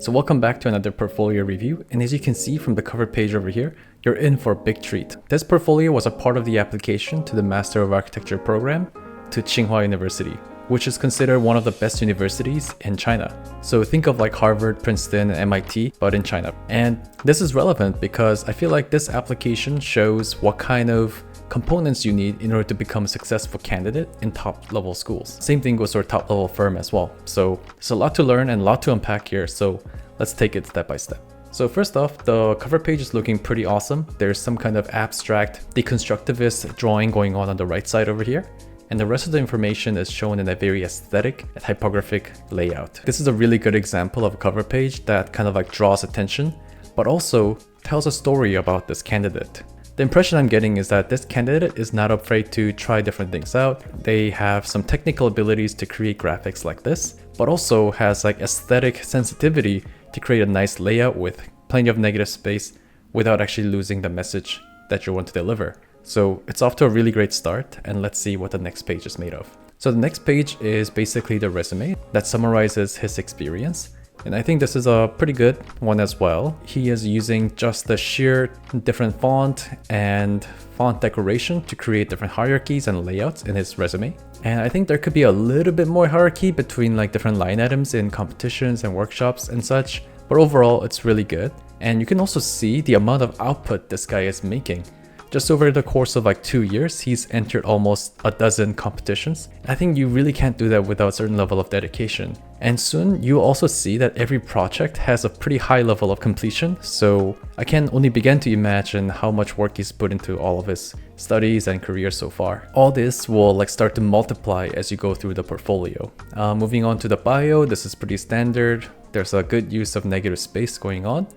So welcome back to another portfolio review, and as you can see from the cover page over here, you're in for a big treat. This portfolio was a part of the application to the Master of Architecture program to Tsinghua University, which is considered one of the best universities in China. So think of like Harvard, Princeton, and MIT, but in China. And this is relevant because I feel like this application shows what kind of components you need in order to become a successful candidate in top level schools. Same thing goes for a top level firm as well. So there's a lot to learn and a lot to unpack here. So let's take it step by step. So first off, the cover page is looking pretty awesome. There's some kind of abstract deconstructivist drawing going on the right side over here. And the rest of the information is shown in a very aesthetic, typographic layout. This is a really good example of a cover page that kind of like draws attention, but also tells a story about this candidate. The impression I'm getting is that this candidate is not afraid to try different things out. They have some technical abilities to create graphics like this, but also has like aesthetic sensitivity to create a nice layout with plenty of negative space without actually losing the message that you want to deliver. So it's off to a really great start, and let's see what the next page is made of. So the next page is basically the resume that summarizes his experience. And I think this is a pretty good one as well. He is using just the sheer different font and font decoration to create different hierarchies and layouts in his resume. And I think there could be a little bit more hierarchy between like different line items in competitions and workshops and such. But overall, it's really good. And you can also see the amount of output this guy is making. Just over the course of like 2 years, he's entered almost a dozen competitions. I think you really can't do that without a certain level of dedication. And soon you'll also see that every project has a pretty high level of completion. So I can only begin to imagine how much work he's put into all of his studies and career so far. All this will like start to multiply as you go through the portfolio. Moving on to the bio, this is pretty standard. There's a good use of negative space going on.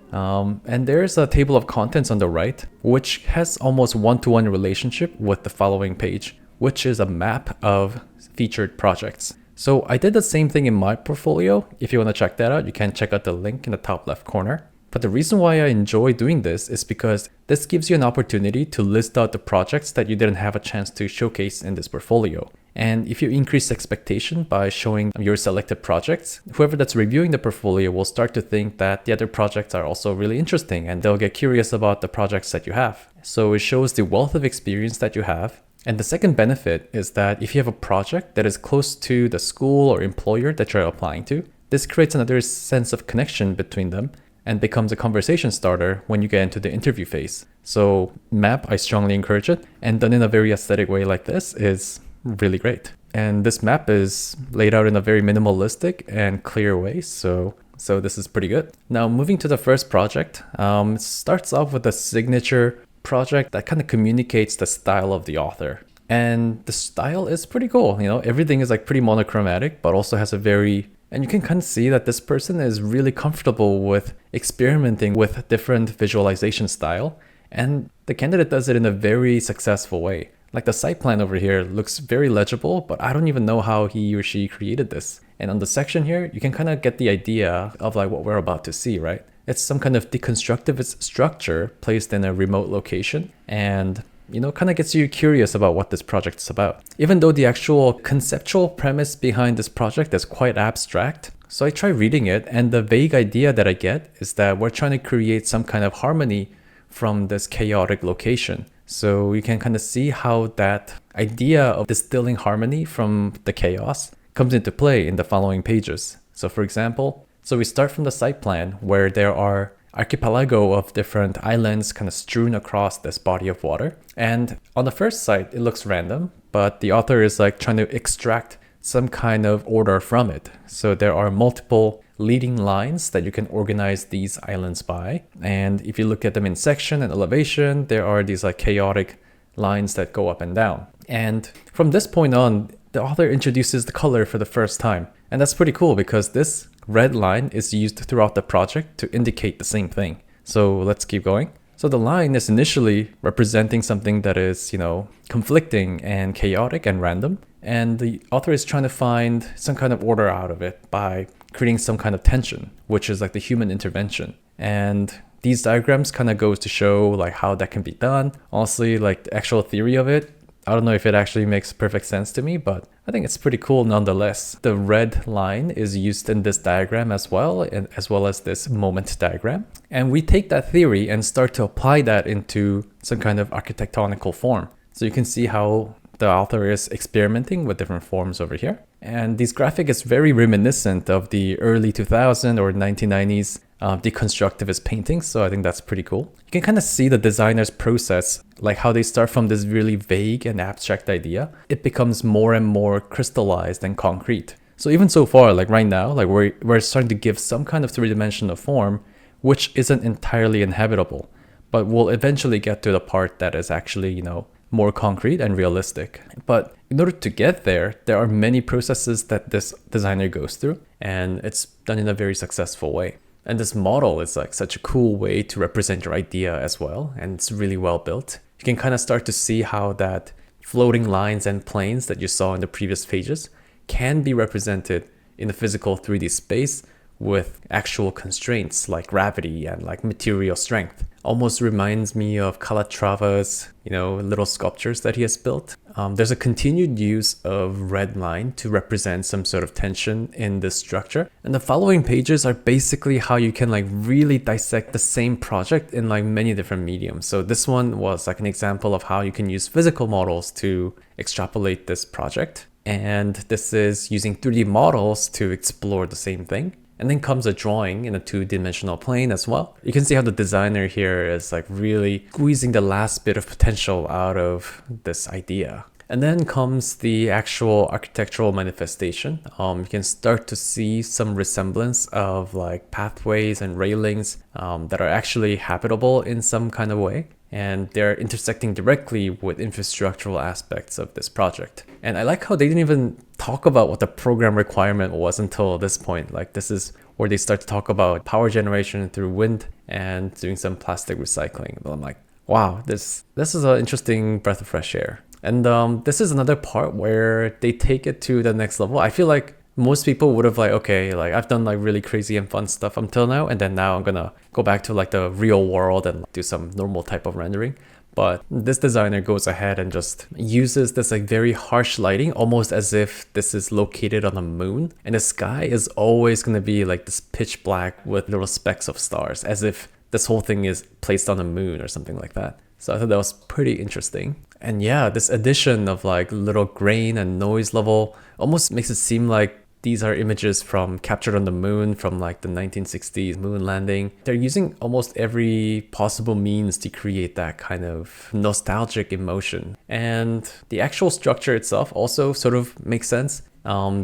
And there's a table of contents on the right, which has almost one-to-one relationship with the following page, which is a map of featured projects. So I did the same thing in my portfolio. If you want to check that out, you can check out the link in the top left corner. But the reason why I enjoy doing this is because this gives you an opportunity to list out the projects that you didn't have a chance to showcase in this portfolio. And if you increase expectation by showing your selected projects, whoever that's reviewing the portfolio will start to think that the other projects are also really interesting, and they'll get curious about the projects that you have. So it shows the wealth of experience that you have. And the second benefit is that if you have a project that is close to the school or employer that you're applying to, this creates another sense of connection between them and becomes a conversation starter when you get into the interview phase. So map, I strongly encourage it, and done in a very aesthetic way like this is really great. And this map is laid out in a very minimalistic and clear way, so this is pretty good. Now moving to the first project, it starts off with a signature project that kind of communicates the style of the author. And the style is pretty cool, you know, everything is like pretty monochromatic, but also has a very, and you can kind of see that this person is really comfortable with experimenting with different visualization style. And the candidate does it in a very successful way. Like the site plan over here looks very legible, but I don't even know how he or she created this. And on the section here, you can kind of get the idea of like what we're about to see, right? It's some kind of deconstructivist structure placed in a remote location, and you know, kind of gets you curious about what this project is about. Even though the actual conceptual premise behind this project is quite abstract, so I try reading it, and the vague idea that I get is that we're trying to create some kind of harmony from this chaotic location. So you can kind of see how that idea of distilling harmony from the chaos comes into play in the following pages. So for example, so we start from the site plan where there are archipelago of different islands kind of strewn across this body of water. And on the first site, it looks random, but the author is like trying to extract some kind of order from it. So there are multiple leading lines that you can organize these islands by. And if you look at them in section and elevation, there are these like chaotic lines that go up and down. And from this point on, the author introduces the color for the first time. And that's pretty cool because this red line is used throughout the project to indicate the same thing. So let's keep going. So the line is initially representing something that is, you know, conflicting and chaotic and random. And the author is trying to find some kind of order out of it by creating some kind of tension, which is like the human intervention. And these diagrams kind of goes to show like how that can be done. Honestly, like the actual theory of it, I don't know if it actually makes perfect sense to me, but I think it's pretty cool nonetheless. The red line is used in this diagram as well, and as well as this moment diagram. And we take that theory and start to apply that into some kind of architectonical form. So you can see how the author is experimenting with different forms over here. And this graphic is very reminiscent of the early 2000s or 1990s deconstructivist paintings, so I think that's pretty cool. You can kind of see the designer's process, like how they start from this really vague and abstract idea. It becomes more and more crystallized and concrete. So even so far, like right now, like we're starting to give some kind of three-dimensional form, which isn't entirely inhabitable, but we'll eventually get to the part that is actually, you know, more concrete and realistic. But in order to get there, there are many processes that this designer goes through, and it's done in a very successful way. And this model is like such a cool way to represent your idea as well, and it's really well built. You can kind of start to see how that floating lines and planes that you saw in the previous pages can be represented in the physical 3D space with actual constraints like gravity and like material strength. Almost reminds me of Calatrava's, you know, little sculptures that he has built. There's a continued use of red line to represent some sort of tension in this structure. And the following pages are basically how you can like really dissect the same project in like many different mediums. So this one was like an example of how you can use physical models to extrapolate this project. And this is using 3D models to explore the same thing. And then comes a drawing in a two-dimensional plane as well. You can see how the designer here is like really squeezing the last bit of potential out of this idea. And then comes the actual architectural manifestation. You can start to see some resemblance of like pathways and railings that are actually habitable in some kind of way. And they're intersecting directly with infrastructural aspects of this project. And I like how they didn't even talk about what the program requirement was until this point. Like this is where they start to talk about power generation through wind and doing some plastic recycling. But I'm like, wow, this is an interesting breath of fresh air. And this is another part where they take it to the next level. I feel like most people would have like, okay, like I've done like really crazy and fun stuff until now, and then now I'm gonna go back to like the real world and do some normal type of rendering. But this designer goes ahead and just uses this like very harsh lighting, almost as if this is located on the moon, and the sky is always gonna be like this pitch black with little specks of stars, as if this whole thing is placed on the moon or something like that. So I thought that was pretty interesting. And yeah, this addition of like little grain and noise level almost makes it seem like these are images from captured on the moon from like the 1960s moon landing. They're using almost every possible means to create that kind of nostalgic emotion. And the actual structure itself also sort of makes sense.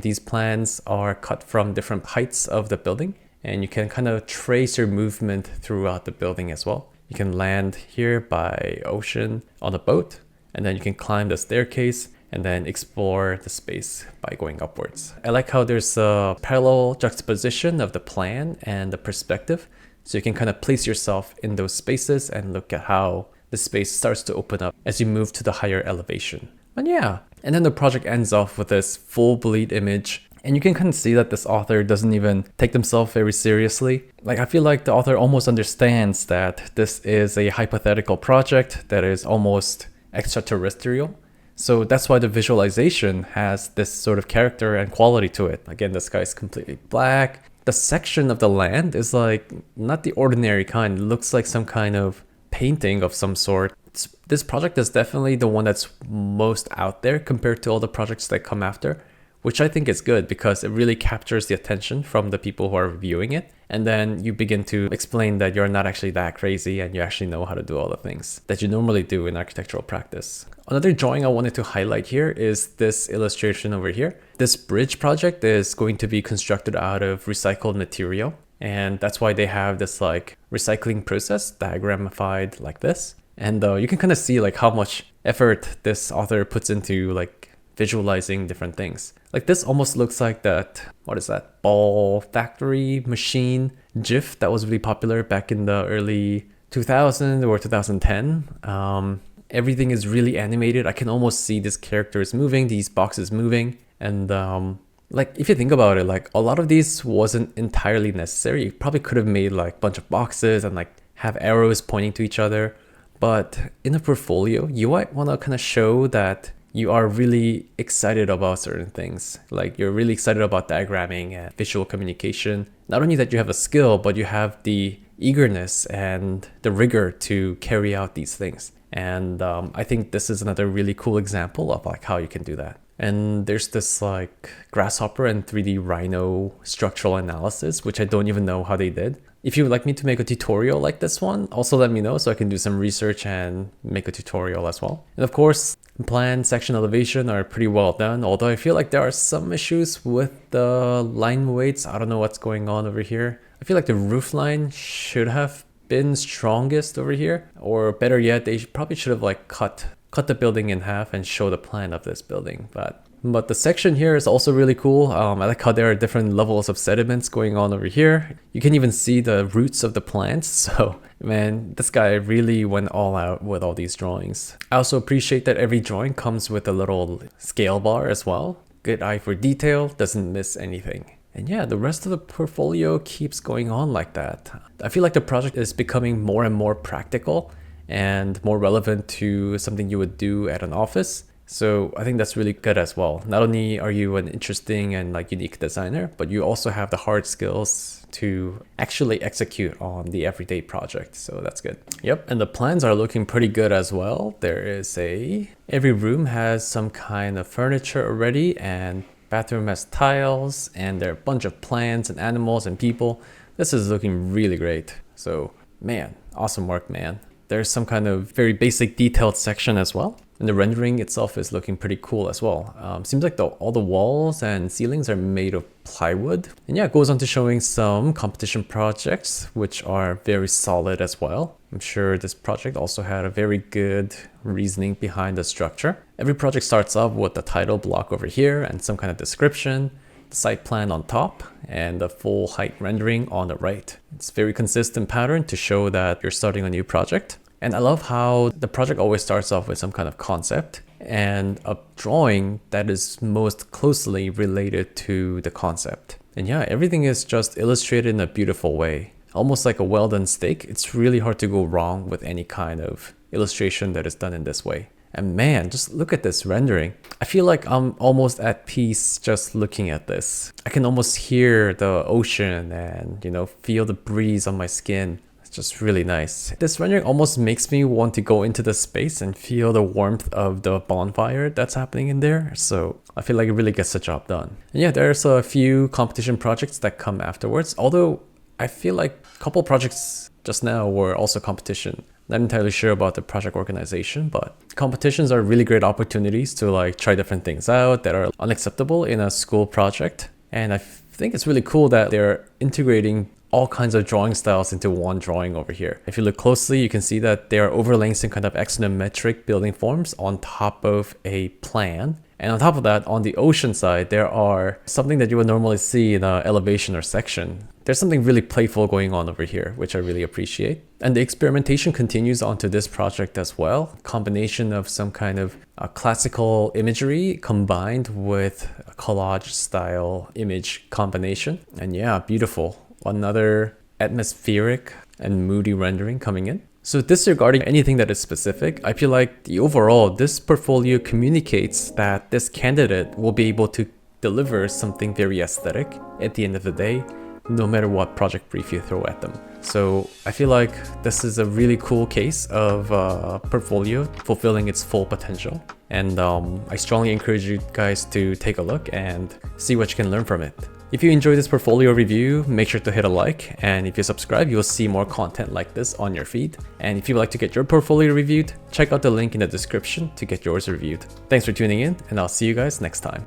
These plans are cut from different heights of the building, and you can kind of trace your movement throughout the building as well. You can land here by ocean on a boat, and then you can climb the staircase and then explore the space by going upwards. I like how there's a parallel juxtaposition of the plan and the perspective. So you can kind of place yourself in those spaces and look at how the space starts to open up as you move to the higher elevation. And yeah, and then the project ends off with this full bleed image. And you can kind of see that this author doesn't even take themselves very seriously. Like I feel like the author almost understands that this is a hypothetical project that is almost extraterrestrial. So that's why the visualization has this sort of character and quality to it. Again, the sky is completely black. The section of the land is like not the ordinary kind. It looks like some kind of painting of some sort. This project is definitely the one that's most out there compared to all the projects that come after, which I think is good because it really captures the attention from the people who are viewing it. And then you begin to explain that you're not actually that crazy and you actually know how to do all the things that you normally do in architectural practice. Another drawing I wanted to highlight here is this illustration over here. This bridge project is going to be constructed out of recycled material. And that's why they have this like recycling process diagramified like this. And you can kind of see like how much effort this author puts into like visualizing different things. Like this almost looks like that, what is that, ball factory machine GIF that was really popular back in the early 2000s or 2010. Everything is really animated. I can almost see these characters moving, these boxes moving. And like if you think about it, like a lot of these wasn't entirely necessary. You probably could have made like a bunch of boxes and like have arrows pointing to each other. but in a portfolio, you might want to kind of show that you are really excited about certain things. Like you're really excited about diagramming and visual communication. Not only that you have a skill, but you have the eagerness and the rigor to carry out these things. And I think this is another really cool example of like how you can do that. And there's this like grasshopper and 3D rhino structural analysis, which I don't even know how they did. If you would like me to make a tutorial like this one, also let me know so I can do some research and make a tutorial as well. And of course, plan, section, elevation are pretty well done, although I feel like there are some issues with the line weights. I don't know what's going on over here. I feel like the roof line should have been strongest over here, or better yet, they probably should have like cut the building in half and show the plan of this building. But the section here is also really cool. I like how there are different levels of sediments going on over here. You can even see the roots of the plants. So man, this guy really went all out with all these drawings. I also appreciate that every drawing comes with a little scale bar as well. Good eye for detail, doesn't miss anything. And yeah, the rest of the portfolio keeps going on like that. I feel like the project is becoming more and more practical and more relevant to something you would do at an office. So I think that's really good as well. Not only are you an interesting and like unique designer, but you also have the hard skills to actually execute on the everyday project. So that's good. Yep. And the plans are looking pretty good as well. Every room has some kind of furniture already, and bathroom has tiles, and there are a bunch of plants and animals and people. This is looking really great. So man, awesome work, man. There's some kind of very basic detailed section as well. And the rendering itself is looking pretty cool as well. Seems like all the walls and ceilings are made of plywood. And yeah, it goes on to showing some competition projects, which are very solid as well. I'm sure this project also had a very good reasoning behind the structure. Every project starts off with the title block over here and some kind of description, the site plan on top, and the full height rendering on the right. It's very consistent pattern to show that you're starting a new project. And I love how the project always starts off with some kind of concept and a drawing that is most closely related to the concept. And yeah, everything is just illustrated in a beautiful way. Almost like a well-done steak. It's really hard to go wrong with any kind of illustration that is done in this way. And man, just look at this rendering. I feel like I'm almost at peace just looking at this. I can almost hear the ocean and, feel the breeze on my skin. Just really nice. This rendering almost makes me want to go into the space and feel the warmth of the bonfire that's happening in there. So I feel like it really gets the job done. And yeah, there's a few competition projects that come afterwards. Although I feel like a couple projects just now were also competition. Not entirely sure about the project organization, but competitions are really great opportunities to like try different things out that are unacceptable in a school project. And I think it's really cool that they're integrating all kinds of drawing styles into one drawing over here. If you look closely, you can see that they are overlaying some kind of axonometric building forms on top of a plan. And on top of that, on the ocean side, there are something that you would normally see in an elevation or section. There's something really playful going on over here, which I really appreciate. And the experimentation continues onto this project as well. Combination of some kind of classical imagery combined with a collage style image combination. And yeah, beautiful. Another atmospheric and moody rendering coming in. So disregarding anything that is specific, I feel like this portfolio communicates that this candidate will be able to deliver something very aesthetic at the end of the day, no matter what project brief you throw at them. So I feel like this is a really cool case of portfolio fulfilling its full potential. And I strongly encourage you guys to take a look and see what you can learn from it. If you enjoyed this portfolio review, make sure to hit a like, and if you subscribe, you'll see more content like this on your feed. And if you would like to get your portfolio reviewed, check out the link in the description to get yours reviewed. Thanks for tuning in, and I'll see you guys next time.